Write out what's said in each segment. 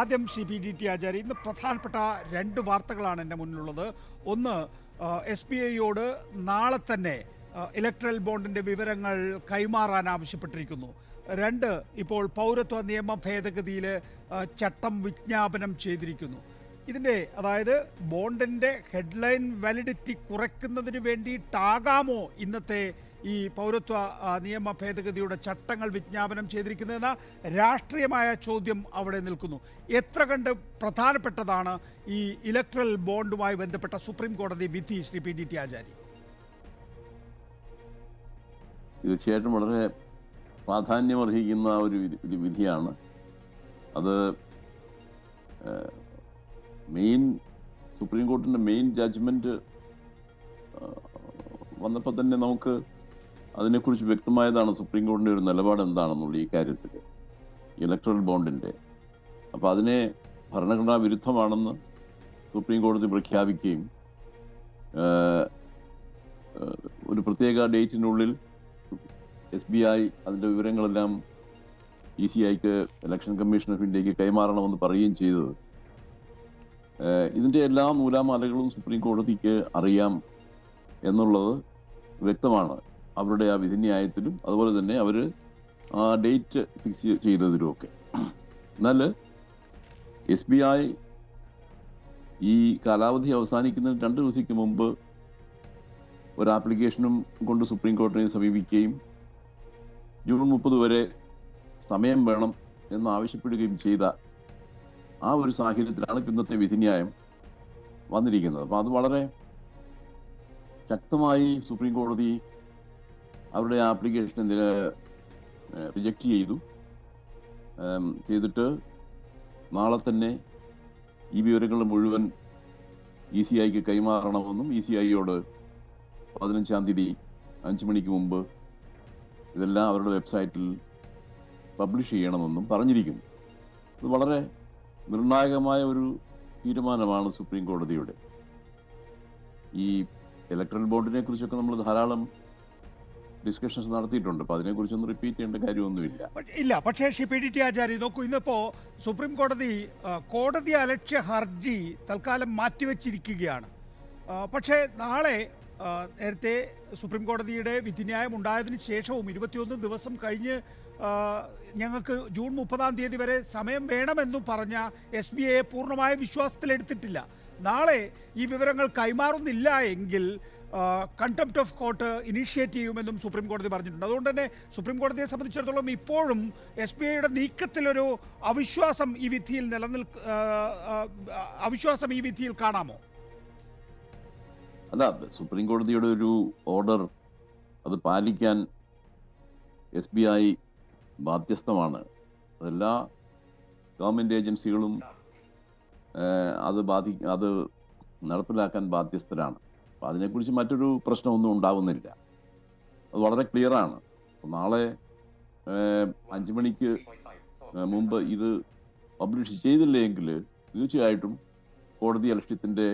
ആദ്യം CPDT ആചാര്യ, ഇന്ന് പ്രധാനപ്പെട്ട രണ്ട് വാർത്തകളാണ് എൻ്റെ മുന്നിലുള്ളത്. ഒന്ന്, SBIയോട് നാളെ തന്നെ ഇലക്ട്രൽ ബോണ്ടിൻ്റെ വിവരങ്ങൾ കൈമാറാൻ ആവശ്യപ്പെട്ടിരിക്കുന്നു. രണ്ട്, ഇപ്പോൾ പൗരത്വ നിയമ ഭേദഗതിയിൽ ചട്ടം വിജ്ഞാപനം ചെയ്തിരിക്കുന്നു. ഇതിൻ്റെ, അതായത് ബോണ്ടിൻ്റെ ഹെഡ്ലൈൻ വാലിഡിറ്റി കുറയ്ക്കുന്നതിന് വേണ്ടിയിട്ടാകാമോ ഇന്നത്തെ ഈ പൗരത്വ നിയമ ഭേദഗതിയുടെ ചട്ടങ്ങൾ വിജ്ഞാപനം ചെയ്തിരിക്കുന്നതെന്ന രാഷ്ട്രീയമായ ചോദ്യം അവിടെ നിൽക്കുന്നു. എത്ര കണ്ട് പ്രധാനപ്പെട്ടതാണ് ഈ ഇലക്ട്രൽ ബോണ്ടുമായി ബന്ധപ്പെട്ട സുപ്രീം കോടതി വിധി, ശ്രീ PDT ആചാര്യ? തീർച്ചയായിട്ടും വളരെ പ്രാധാന്യമർഹിക്കുന്ന ഒരു വിധിയാണ് അത്. സുപ്രീം കോർട്ടിൻ്റെ മെയിൻ ജഡ്ജ്മെൻറ്റ് വന്നപ്പോൾ തന്നെ നമുക്ക് അതിനെക്കുറിച്ച് വ്യക്തമായതാണ് സുപ്രീം കോടതിയുടെ ഒരു നിലപാട് എന്താണെന്നുള്ള ഈ കാര്യത്തിൽ, ഇലക്ട്രൽ ബോണ്ടിൻ്റെ. അപ്പോൾ അതിനെ ഭരണഘടനാ വിരുദ്ധമാണെന്ന് സുപ്രീം കോടതി പ്രഖ്യാപിക്കുകയും ഒരു പ്രത്യേക ഡേറ്റിനുള്ളിൽ SBI അതിൻ്റെ വിവരങ്ങളെല്ലാം ECIക്ക്, ഇലക്ഷൻ കമ്മീഷൻ ഓഫ് ഇന്ത്യക്ക് കൈമാറണമെന്ന് പറയുകയും ചെയ്തത്. ഇതിൻ്റെ എല്ലാ നൂലാമാലകളും സുപ്രീം കോടതിക്ക് അറിയാം എന്നുള്ളത് വ്യക്തമാണ്, അവരുടെ ആ വിധിന്യായത്തിലും അതുപോലെ തന്നെ അവർ ആ ഡേറ്റ് ഫിക്സ് ചെയ്തതിലുമൊക്കെ. എന്നാൽ SBI ഈ കാലാവധി അവസാനിക്കുന്നതിന് 2 ദിവസത്തേക്ക് മുമ്പ് ഒരു ആപ്ലിക്കേഷനും കൊണ്ട് സുപ്രീം കോടതിയെ സമീപിക്കുകയും ജൂൺ 30 വരെ സമയം വേണം എന്ന് ആവശ്യപ്പെടുകയും ചെയ്ത ആ ഒരു സാഹചര്യത്തിലാണ് ഇന്നത്തെ വിധിന്യായം വന്നിരിക്കുന്നത്. അപ്പോൾ അത് വളരെ ശക്തമായി സുപ്രീം കോടതി അവരുടെ ആപ്ലിക്കേഷൻ റിജക്റ്റ് ചെയ്തിട്ട് നാളെ തന്നെ ഈ വിവരങ്ങൾ മുഴുവൻ ECIക്ക് കൈമാറണമെന്നും ECIയോട് 15-ാം തീയതി 5 മണിക്ക് മുമ്പ് ഇതെല്ലാം അവരുടെ വെബ്സൈറ്റിൽ പബ്ലിഷ് ചെയ്യണമെന്നും പറഞ്ഞിരിക്കുന്നു. ഇത് വളരെ നിർണായകമായ ഒരു തീരുമാനമാണ് സുപ്രീം കോടതിയുടെ. ഈ ഇലക്ട്രൽ ബോണ്ടിനെ കുറിച്ചൊക്കെ നമ്മൾ ധാരാളം ഡിസ്കഷൻസ് നടത്തിയിട്ടുണ്ട്. അപ്പോൾ അതിനെക്കുറിച്ചൊന്നും റിപ്പീറ്റ് ചെയ്യേണ്ട കാര്യമൊന്നുമില്ല. പക്ഷേ ശ്രീ PDT ആചാര്യ, നോക്കൂ, ഇന്നിപ്പോൾ സുപ്രീം കോടതി അലക്ഷ്യ ഹർജി തൽക്കാലം മാറ്റിവെച്ചിരിക്കുകയാണ്. പക്ഷേ നാളെ, നേരത്തെ സുപ്രീം കോടതിയുടെ വിധിന്യായം ഉണ്ടായതിനു ശേഷവും 21 ദിവസം കഴിഞ്ഞ് ഞങ്ങൾക്ക് ജൂൺ 30-ാം തീയതി വരെ സമയം വേണമെന്നും പറഞ്ഞ SBIയെ പൂർണ്ണമായ വിശ്വാസത്തിലെടുത്തിട്ടില്ല. നാളെ ഈ വിവരങ്ങൾ കൈമാറുന്നില്ല എങ്കിൽ കണ്ടംപ്റ്റ് ഓഫ് കോർട്ട് ഇനീഷ്യേറ്റ് ചെയ്യുമെന്നും സുപ്രീം കോടതി പറഞ്ഞിട്ടുണ്ട്. അതുകൊണ്ട് തന്നെ സുപ്രീം കോടതിയെ സംബന്ധിച്ചിടത്തോളം ഇപ്പോഴും SBIയുടെ നീക്കത്തിലൊരു അവിശ്വാസം ഈ വിധിയിൽ കാണാമോ? അല്ല, സുപ്രീം കോടതിയുടെ ഒരു ഓർഡർ അത് പാലിക്കാൻ SBI ബാധ്യസ്ഥമാണ്. അതെല്ലാ ഗവൺമെൻറ് ഏജൻസികളും അത് നടപ്പിലാക്കാൻ ബാധ്യസ്ഥരാണ്. അപ്പം അതിനെക്കുറിച്ച് മറ്റൊരു പ്രശ്നമൊന്നും ഉണ്ടാവുന്നില്ല. അത് വളരെ ക്ലിയറാണ്. നാളെ 5 മണിക്ക് മുമ്പ് ഇത് പബ്ലിഷ് ചെയ്തില്ലെങ്കിൽ തീർച്ചയായിട്ടും കോടതി അലക്ഷ്യത്തിൻ്റെ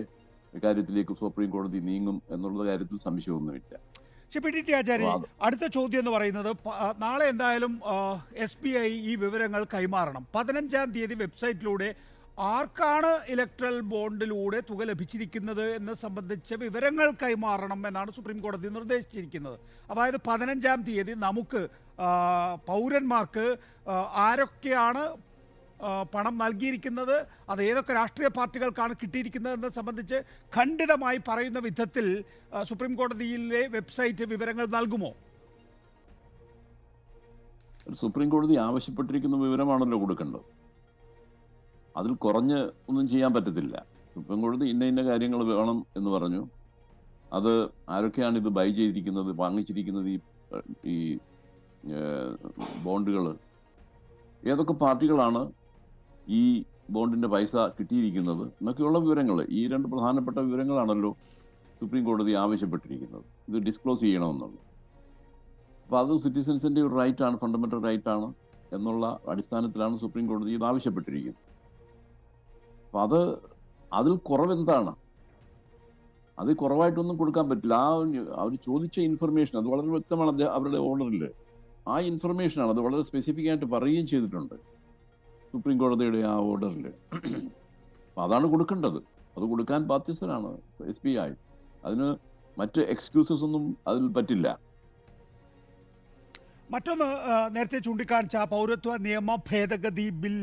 കാര്യത്തിലേക്ക് സുപ്രീം കോടതി നീങ്ങും എന്നുള്ള കാര്യത്തിൽ സംശയമൊന്നുമില്ല. PDT ആചാര്യ, അടുത്ത ചോദ്യം എന്ന് പറയുന്നത്, നാളെ എന്തായാലും SBI ഈ വിവരങ്ങൾ കൈമാറണം. 15-ാം തീയതി വെബ്സൈറ്റിലൂടെ ആർക്കാണ് ഇലക്ട്രൽ ബോണ്ടിലൂടെ തുക ലഭിച്ചിരിക്കുന്നത് എന്ന് സംബന്ധിച്ച വിവരങ്ങൾ കൈമാറണം എന്നാണ് സുപ്രീം കോടതി നിർദ്ദേശിച്ചിരിക്കുന്നത്. അതായത് 15-ാം തീയതി നമുക്ക് പൗരന്മാർക്ക് ആരൊക്കെയാണ് പണം നൽകിയിരിക്കുന്നത്, അത് ഏതൊക്കെ രാഷ്ട്രീയ പാർട്ടികൾക്കാണ് കിട്ടിയിരിക്കുന്നത് എന്നത് സംബന്ധിച്ച് ഖണ്ഡിതമായി പറയുന്ന വിധത്തിൽ സുപ്രീം കോടതിയിലെ വെബ്സൈറ്റ് വിവരങ്ങൾ നൽകുമോ? സുപ്രീം കോടതി ആവശ്യപ്പെട്ടിരിക്കുന്ന വിവരമാണല്ലോ കൊടുക്കേണ്ടത്. അതിൽ കുറഞ്ഞ് ഒന്നും ചെയ്യാൻ പറ്റത്തില്ല. സുപ്രീം കോടതി ഇന്ന കാര്യങ്ങൾ വേണം എന്ന് പറഞ്ഞു. അത് ആരൊക്കെയാണ് ഇത് ബൈ ചെയ്തിരിക്കുന്നത്, വാങ്ങിച്ചിരിക്കുന്നത്, ഈ ബോണ്ടുകൾ, ഏതൊക്കെ പാർട്ടികളാണ് ഈ ബോണ്ടിൻ്റെ പൈസ കിട്ടിയിരിക്കുന്നത് എന്നൊക്കെയുള്ള വിവരങ്ങൾ, ഈ 2 പ്രധാനപ്പെട്ട വിവരങ്ങളാണല്ലോ സുപ്രീം കോടതി ആവശ്യപ്പെട്ടിരിക്കുന്നത്. ഇത് ഡിസ്ക്ലോസ് ചെയ്യണമെന്നുള്ളത്. അപ്പോൾ അത് സിറ്റിസൻസിൻ്റെ ഒരു റൈറ്റാണ്, ഫണ്ടമെൻ്റൽ റൈറ്റാണ് എന്നുള്ള അടിസ്ഥാനത്തിലാണ് സുപ്രീം കോടതി ഇത് ആവശ്യപ്പെട്ടിരിക്കുന്നത്. അപ്പം അതിൽ കുറവെന്താണ്? അത് കുറവായിട്ടൊന്നും കൊടുക്കാൻ പറ്റില്ല. അവർ ചോദിച്ച ഇൻഫർമേഷൻ അത് വളരെ വ്യക്തമാണ് അവരുടെ ഓർഡറിൽ. ആ ഇൻഫർമേഷനാണ്, അത് വളരെ സ്പെസിഫിക് ആയിട്ട് പറയുകയും ചെയ്തിട്ടുണ്ട്. സുപ്രീം കോടതിയുടെ ആ ഓർഡറിൽ. അപ്പം അതാണ് കൊടുക്കേണ്ടത്. അത് കൊടുക്കാൻ ബാധ്യസ്ഥരാണ് SBI. അതിന് മറ്റ് എക്സ്ക്യൂസസ് ഒന്നും അതിൽ പറ്റില്ല. മറ്റൊന്ന്, നേരത്തെ ചൂണ്ടിക്കാണിച്ച പൗരത്വ നിയമ ഭേദഗതി ബിൽ,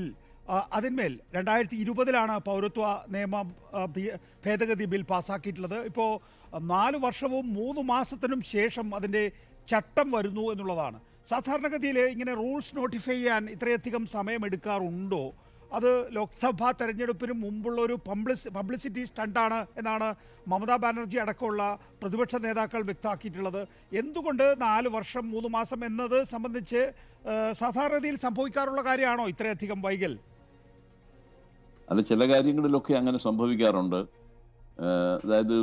അതിന്മേൽ 2020 പൗരത്വ നിയമ ഭേദഗതി ബിൽ പാസ്സാക്കിയിട്ടുള്ളത്. ഇപ്പോൾ 4 വർഷവും 3 മാസത്തിനും ശേഷം അതിൻ്റെ ചട്ടം വരുന്നു എന്നുള്ളതാണ്. സാധാരണഗതിയിൽ ഇങ്ങനെ റൂൾസ് നോട്ടിഫൈ ചെയ്യാൻ ഇത്രയധികം സമയമെടുക്കാറുണ്ടോ? അത് ലോക്സഭാ തെരഞ്ഞെടുപ്പിന് മുമ്പുള്ള ഒരു പബ്ലിസിറ്റി സ്റ്റണ്ടാണ് എന്നാണ് മമതാ ബാനർജി അടക്കമുള്ള പ്രതിപക്ഷ നേതാക്കൾ വ്യക്തമാക്കിയിട്ടുള്ളത്. എന്തുകൊണ്ട് 4 വർഷം 3 മാസം എന്നത് സംബന്ധിച്ച് സാധാരണഗതിയിൽ സംഭവിക്കാറുള്ള കാര്യമാണോ ഇത്രയധികം വൈകൽ? അത് ചില കാര്യങ്ങളിലൊക്കെ അങ്ങനെ സംഭവിക്കാറുണ്ട്. അതായത്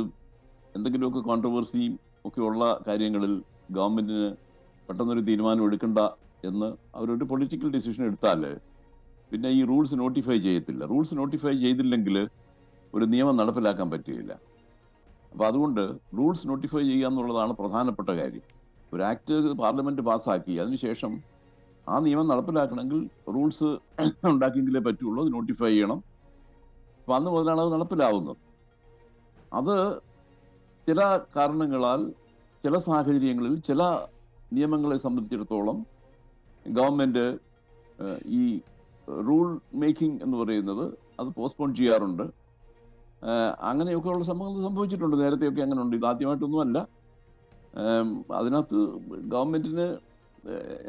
എന്തെങ്കിലുമൊക്കെ കോൺട്രവേഴ്സി ഒക്കെ ഉള്ള കാര്യങ്ങളിൽ ഗവൺമെന്റിന് പെട്ടെന്നൊരു തീരുമാനം എടുക്കണ്ട എന്ന് അവരൊരു പൊളിറ്റിക്കൽ ഡിസിഷൻ എടുത്താൽ പിന്നെ ഈ റൂൾസ് നോട്ടിഫൈ ചെയ്യത്തില്ല. റൂൾസ് നോട്ടിഫൈ ചെയ്തില്ലെങ്കിൽ ഒരു നിയമം നടപ്പിലാക്കാൻ പറ്റുകയില്ല. അപ്പോൾ അതുകൊണ്ട് റൂൾസ് നോട്ടിഫൈ ചെയ്യുക എന്നുള്ളതാണ് പ്രധാനപ്പെട്ട കാര്യം. ഒരു ആക്ട് പാർലമെന്റ് പാസ്സാക്കി അതിനുശേഷം ആ നിയമം നടപ്പിലാക്കണമെങ്കിൽ റൂൾസ് ഉണ്ടാക്കിയെങ്കിലേ പറ്റുള്ളൂ. അത് നോട്ടിഫൈ ചെയ്യണം. അപ്പം അന്ന് മുതലാണ് അത് നടപ്പിലാവുന്നത്. അത് ചില കാരണങ്ങളാൽ ചില സാഹചര്യങ്ങളിൽ ചില നിയമങ്ങളെ സംബന്ധിച്ചിടത്തോളം ഗവൺമെന്റ് ഈ റൂൾ മേക്കിംഗ് എന്ന് പറയുന്നത് അത് പോസ്റ്റ്പോൺ ചെയ്യാറുണ്ട്. അങ്ങനെയൊക്കെ ഉള്ള സംഭവങ്ങൾ സംഭവിച്ചിട്ടുണ്ട്. നേരത്തെയൊക്കെ അങ്ങനെ ഉണ്ട്. ഇതാദ്യമായിട്ടൊന്നുമല്ല. അതിനകത്ത് ഗവൺമെന്റിന്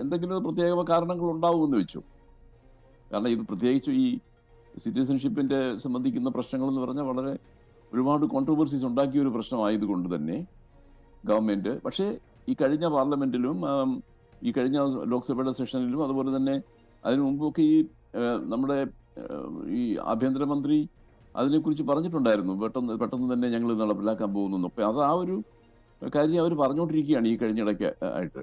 എന്തെങ്കിലും പ്രത്യേക കാരണങ്ങൾ ഉണ്ടാവുമെന്ന് വെച്ചു. കാരണം ഇത് പ്രത്യേകിച്ച് ഈ സിറ്റിസൺഷിപ്പിന്റെ സംബന്ധിക്കുന്ന പ്രശ്നങ്ങൾ എന്ന് പറഞ്ഞാൽ വളരെ ഒരുപാട് കോൺട്രവേഴ്സീസ് ഉണ്ടാക്കിയ ഒരു പ്രശ്നമായതുകൊണ്ട് തന്നെ ഗവൺമെന്റ്, പക്ഷേ ഈ കഴിഞ്ഞ പാർലമെന്റിലും ഈ കഴിഞ്ഞ ലോക്സഭയുടെ സെഷനിലും അതുപോലെ തന്നെ അതിനു മുമ്പൊക്കെ ഈ നമ്മുടെ ഈ ആഭ്യന്തരമന്ത്രി അതിനെക്കുറിച്ച് പറഞ്ഞിട്ടുണ്ടായിരുന്നു. പെട്ടെന്ന് തന്നെ ഞങ്ങൾ നടപ്പിലാക്കാൻ പോകുന്നു. അപ്പം അത് ആ ഒരു കാര്യം അവർ പറഞ്ഞുകൊണ്ടിരിക്കുകയാണ് ഈ കഴിഞ്ഞിടയ്ക്ക് ആയിട്ട്.